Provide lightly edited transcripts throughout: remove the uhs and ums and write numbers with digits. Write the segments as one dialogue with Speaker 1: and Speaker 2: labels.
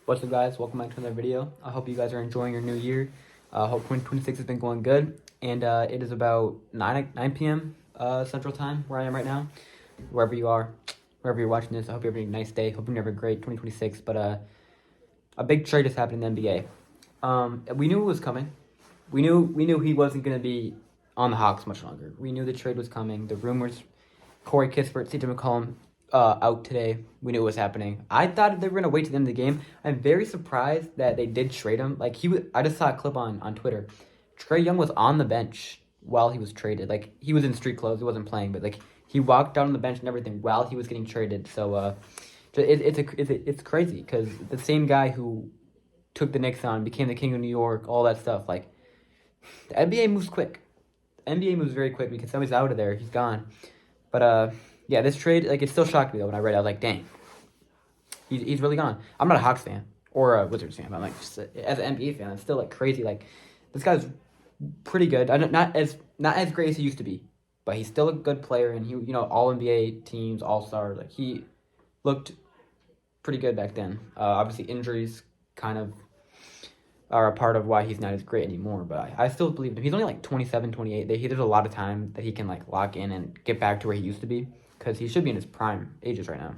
Speaker 1: What's up, guys? Welcome back to another video. I hope you guys are enjoying your new year. Hope 2026 has been going good. And it is about 9 p.m. Central Time where I am right now. Wherever you are, wherever you're watching this, I hope you're having a nice day. Hope you're having a great 2026. But a big trade has happened in the NBA. We knew it was coming. We knew he wasn't going to be on the Hawks much longer. We knew the trade was coming. The rumors, Corey Kispert, CJ McCollum, out today. We knew it was happening. I thought they were gonna wait to the end of the game. I'm very surprised that they did trade him. Like I just saw a clip on Twitter. Trae Young was on the bench while he was traded. Like he was in street clothes. He wasn't playing, but like he walked down on the bench and everything while he was getting traded. So it's crazy because the same guy who took the Knicks on, became the king of New York, all that stuff. Like the NBA moves quick. The NBA moves very quick because somebody's out of there. He's gone. But yeah, this trade, like, it still shocked me, though, when I read it. I was like, dang, he's really gone. I'm not a Hawks fan or a Wizards fan, but I'm, like, just as an NBA fan, it's still, like, crazy. Like, this guy's pretty good. Not as great as he used to be, but he's still a good player, and he, all NBA teams, all-star. Like, he looked pretty good back then. Obviously, injuries kind of are a part of why he's not as great anymore, but I still believe him. He's only, like, 27, 28. There's a lot of time that he can, like, lock in and get back to where he used to be, because he should be in his prime ages right now.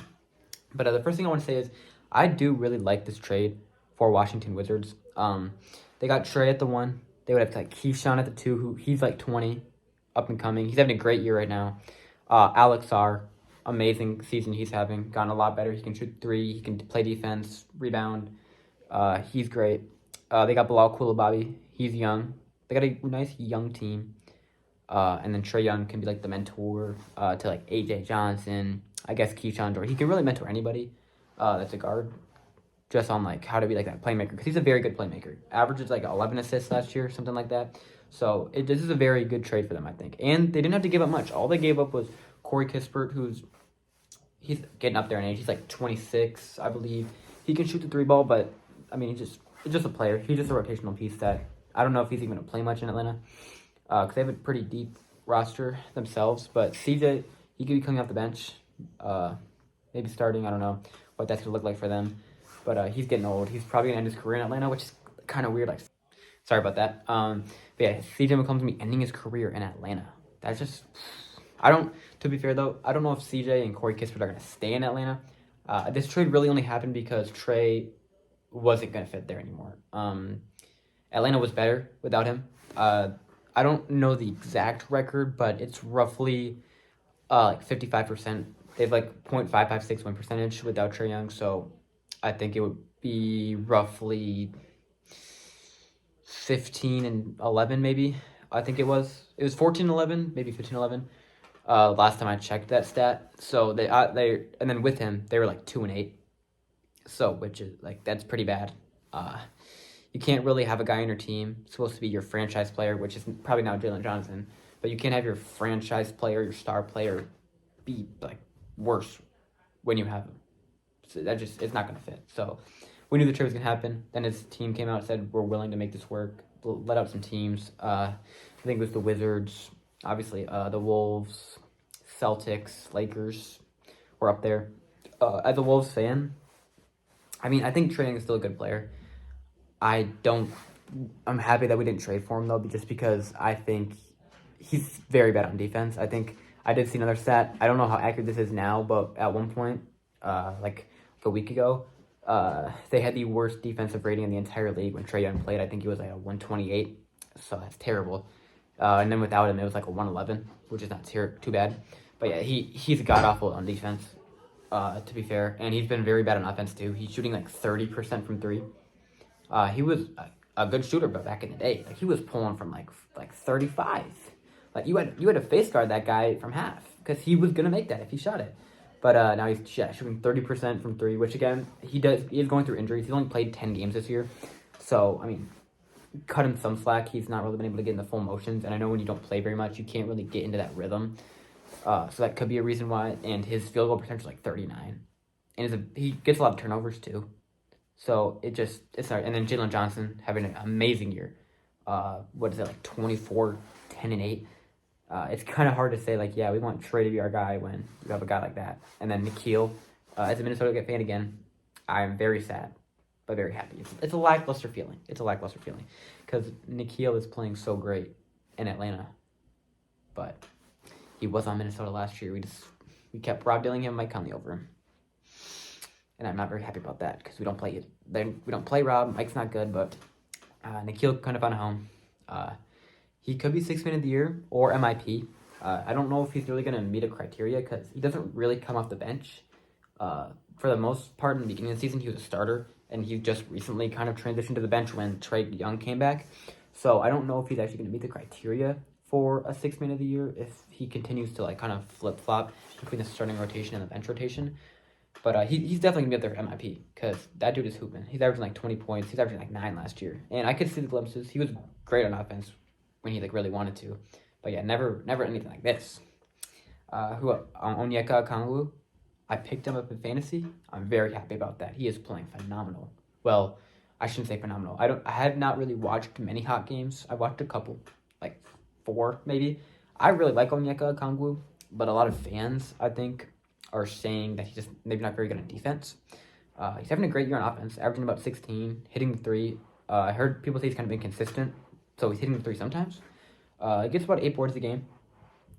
Speaker 1: But the first thing I want to say is I do really like this trade for Washington Wizards. They got Trae at the 1. They would have like Keyshawn at the 2, who he's like 20, up and coming. He's having a great year right now. Alex R, amazing season he's having. Gotten a lot better. He can shoot 3. He can play defense, rebound. He's great. They got Bilal Coulibaly. He's young. They got a nice young team. And then Trae Young can be like the mentor to like AJ Johnson, I guess Keyshawn, or he can really mentor anybody that's a guard, just on like how to be like that playmaker, because he's a very good playmaker. Averages like 11 assists last year, something like that. So this is a very good trade for them, I think. And they didn't have to give up much. All they gave up was Corey Kispert, he's getting up there in age. He's like 26, I believe. He can shoot the 3 ball, but I mean, he's just a player. He's just a rotational piece that I don't know if he's even gonna play much in Atlanta. Because they have a pretty deep roster themselves. But CJ, he could be coming off the bench, maybe starting. I don't know what that's going to look like for them. But he's getting old. He's probably going to end his career in Atlanta, which is kind of weird. Like, sorry about that. But yeah, CJ McCollum's going to be ending his career in Atlanta. That's just... To be fair, though, I don't know if CJ and Corey Kispert are going to stay in Atlanta. This trade really only happened because Trae wasn't going to fit there anymore. Atlanta was better without him. I don't know the exact record, but it's roughly like 55%. They have like 0.556 win percentage without Trae Young, so I think it would be roughly 15-11 maybe. I think it was 14-11, maybe 15-11. Last time I checked that stat. So they and then with him they were like 2-8. So which is like that's pretty bad. You can't really have a guy on your team, supposed to be your franchise player, which is probably now Jalen Johnson, but you can't have your franchise player, your star player, be like worse when you have him. So it's not going to fit. So we knew the trade was going to happen. Then his team came out and said, we're willing to make this work. Let out some teams. I think it was the Wizards, obviously, the Wolves, Celtics, Lakers were up there. As a Wolves fan, I mean, I think Trae Young is still a good player. I'm happy that we didn't trade for him, though, just because I think he's very bad on defense. I think I did see another stat. I don't know how accurate this is now, but at one point, like a week ago, they had the worst defensive rating in the entire league when Trae Young played. I think he was like a 128, so that's terrible. And then without him, it was like a 111, which is not too bad. But yeah, he's god-awful on defense, to be fair. And he's been very bad on offense, too. He's shooting like 30% from 3. He was a good shooter, but back in the day, like he was pulling from like 35. Like you had to face guard that guy from half because he was gonna make that if he shot it. But now he's shooting 30% from 3, which again he is going through injuries. He's only played 10 games this year, so I mean, cut him some slack. He's not really been able to get in the full motions, and I know when you don't play very much, you can't really get into that rhythm. So that could be a reason why. And his field goal percentage is like 39, and he gets a lot of turnovers too. So it's hard. And then Jalen Johnson having an amazing year. What is it, like 24, 10, and 8? It's kind of hard to say, like, yeah, we want Trae to be our guy when you have a guy like that. And then Nikhil, as a Minnesota fan again, I'm very sad. but very happy. It's a lackluster feeling. It's a lackluster feeling because Nikhil is playing so great in Atlanta, but he was on Minnesota last year. We kept Rob Dillingham and Mike Conley over him, and I'm not very happy about that because we don't play it. We don't play Rob. Mike's not good, but Nikhil kind of found a home. He could be 6th man of the year or MIP. I don't know if he's really going to meet a criteria because he doesn't really come off the bench. For the most part, in the beginning of the season, he was a starter, and he just recently kind of transitioned to the bench when Trae Young came back. So I don't know if he's actually going to meet the criteria for a 6th man of the year if he continues to like kind of flip-flop between the starting rotation and the bench rotation. But he's definitely going to be up there for MIP because that dude is hooping. He's averaging like 20 points. He's averaging like 9 last year. And I could see the glimpses. He was great on offense when he like really wanted to. But yeah, never anything like this. Onyeka Okongwu, I picked him up in fantasy. I'm very happy about that. He is playing phenomenal. Well, I shouldn't say phenomenal. I have not really watched many hot games. I watched a couple, like 4 maybe. I really like Onyeka Okongwu, but a lot of fans, I think, are saying that he's just maybe not very good on defense. He's having a great year on offense, averaging about 16, hitting the 3. I heard people say he's kind of inconsistent, so he's hitting the 3 sometimes. He gets about 8 boards a game,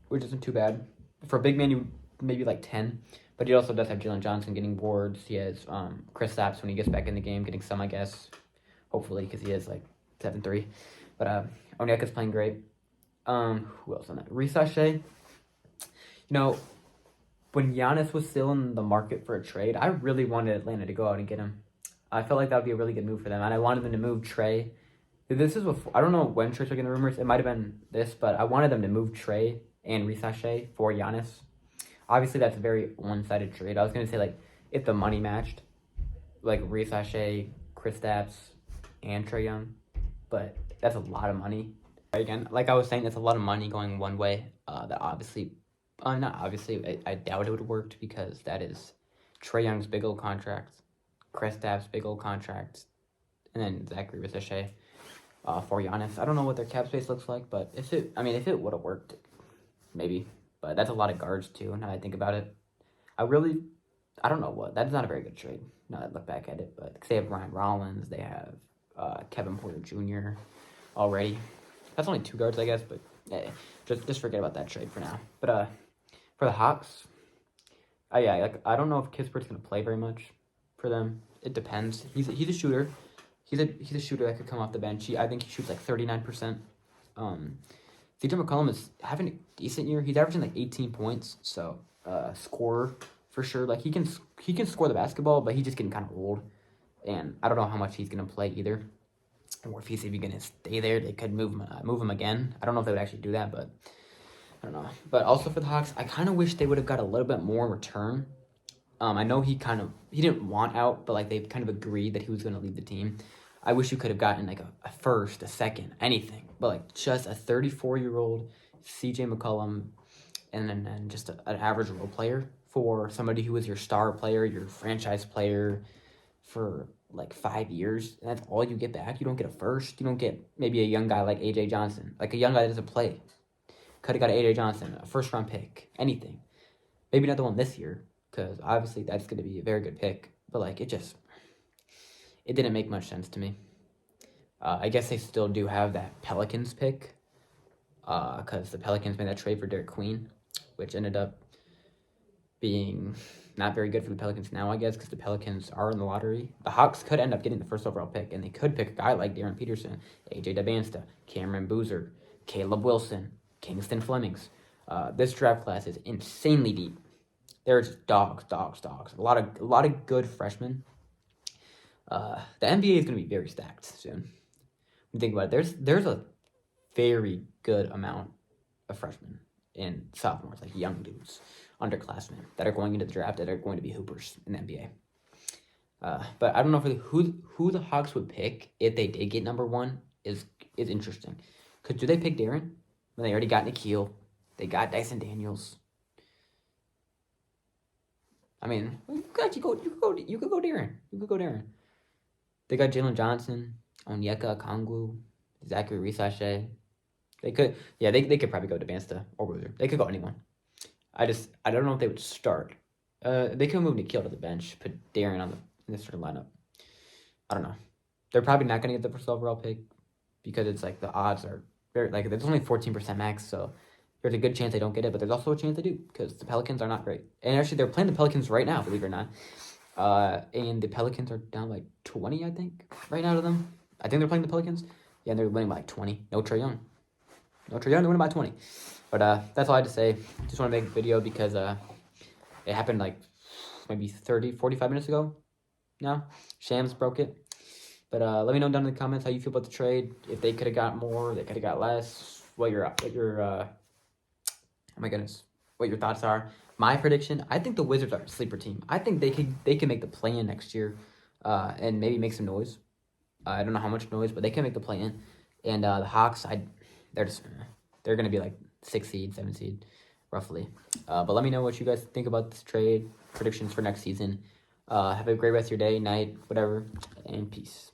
Speaker 1: which isn't too bad. For a big man, you maybe like 10. But he also does have Jalen Johnson getting boards. He has Chris Stapps when he gets back in the game, getting some, I guess. Hopefully, because he is like 7-3. But Onyeka's playing great. Who else on that? Risashe. When Giannis was still in the market for a trade, I really wanted Atlanta to go out and get him. I felt like that would be a really good move for them. And I wanted them to move Trae. This is before, I don't know when Trae started getting the rumors. It might have been this, but I wanted them to move Trae and Risashe for Giannis. Obviously, that's a very one-sided trade. I was going to say, like, if the money matched, like, Risashe, Kristaps, and Trae Young. But that's a lot of money. Again, like I was saying, that's a lot of money going one way. That obviously, not obviously, I doubt it would have worked because that is Trae Young's big old contract, Kristaps' big old contract, and then Zachary Risashe for Giannis. I don't know what their cap space looks like, but if it would have worked, maybe. But that's a lot of guards, too, now that I think about it. I don't know what. That's not a very good trade, now that I look back at it. But they have Ryan Rollins. They have Kevin Porter Jr. already. That's only 2 guards, I guess, but just forget about that trade for now. But for the Hawks, I don't know if Kispert's going to play very much for them. It depends. He's a shooter. He's a shooter that could come off the bench. I think he shoots like 39%. CJ McCollum is having a decent year. He's averaging like 18 points, so scorer for sure. Like he can score the basketball, but he's just getting kind of old, and I don't know how much he's gonna play either, or if he's even gonna stay there. They could move him again. I don't know if they would actually do that, but I don't know. But also for the Hawks, I kind of wish they would have got a little bit more in return. I know he didn't want out, but like they kind of agreed that he was gonna leave the team. I wish you could have gotten like a first, a second, anything. But like just a 34-year-old CJ McCollum and then just an average role player for somebody who was your star player, your franchise player for like 5 years. And that's all you get back. You don't get a first. You don't get maybe a young guy like AJ Johnson. Like a young guy that doesn't play. Could have got AJ Johnson, a first-round pick, anything. Maybe not the one this year, because obviously that's going to be a very good pick. But like it didn't make much sense to me. I guess they still do have that Pelicans pick because the Pelicans made that trade for Derek Queen, which ended up being not very good for the Pelicans now, I guess, because the Pelicans are in the lottery. The Hawks could end up getting the first overall pick, and they could pick a guy like Darren Peterson, AJ DeBansta, Cameron Boozer, Caleb Wilson, Kingston Flemings. This draft class is insanely deep. They're just dogs. A lot of good freshmen. The NBA is going to be very stacked soon. When you think about it, there's a very good amount of freshmen and sophomores, like young dudes, underclassmen, that are going into the draft that are going to be hoopers in the NBA. But I don't know who the Hawks would pick if they did get number 1 is interesting. Because do they pick Darren? When they already got Nikhil, they got Dyson Daniels. I mean, you could go Darren. You could go Darren. They got Jalen Johnson, Onyeka Okongwu, Zachary Risashe. They could probably go to Bansta or Boozer. They could go anyone. I don't know if they would start. They could move Nikhil to the bench, put Darren in the starting lineup. I don't know. They're probably not going to get the first overall pick because it's like the odds are very, like, there's only 14% max, so there's a good chance they don't get it, but there's also a chance they do because the Pelicans are not great. And actually, they're playing the Pelicans right now, believe it or not. And the Pelicans are down like 20, I think, right now to them. I think they're playing the Pelicans. Yeah, and they're winning by like 20. No Trae Young. No Trae Young, they're winning by 20. But that's all I had to say. Just want to make a video because it happened like maybe 30, 45 minutes ago now. Shams broke it. But let me know down in the comments how you feel about the trade. If they could have got more, they could have got less. What your oh my goodness, what your thoughts are. My prediction: I think the Wizards are a sleeper team. I think they can make the play-in next year, and maybe make some noise. I don't know how much noise, but they can make the play-in. And the Hawks, they're gonna be like 6 seed, 7 seed, roughly. But let me know what you guys think about this trade, predictions for next season. Have a great rest of your day, night, whatever, and peace.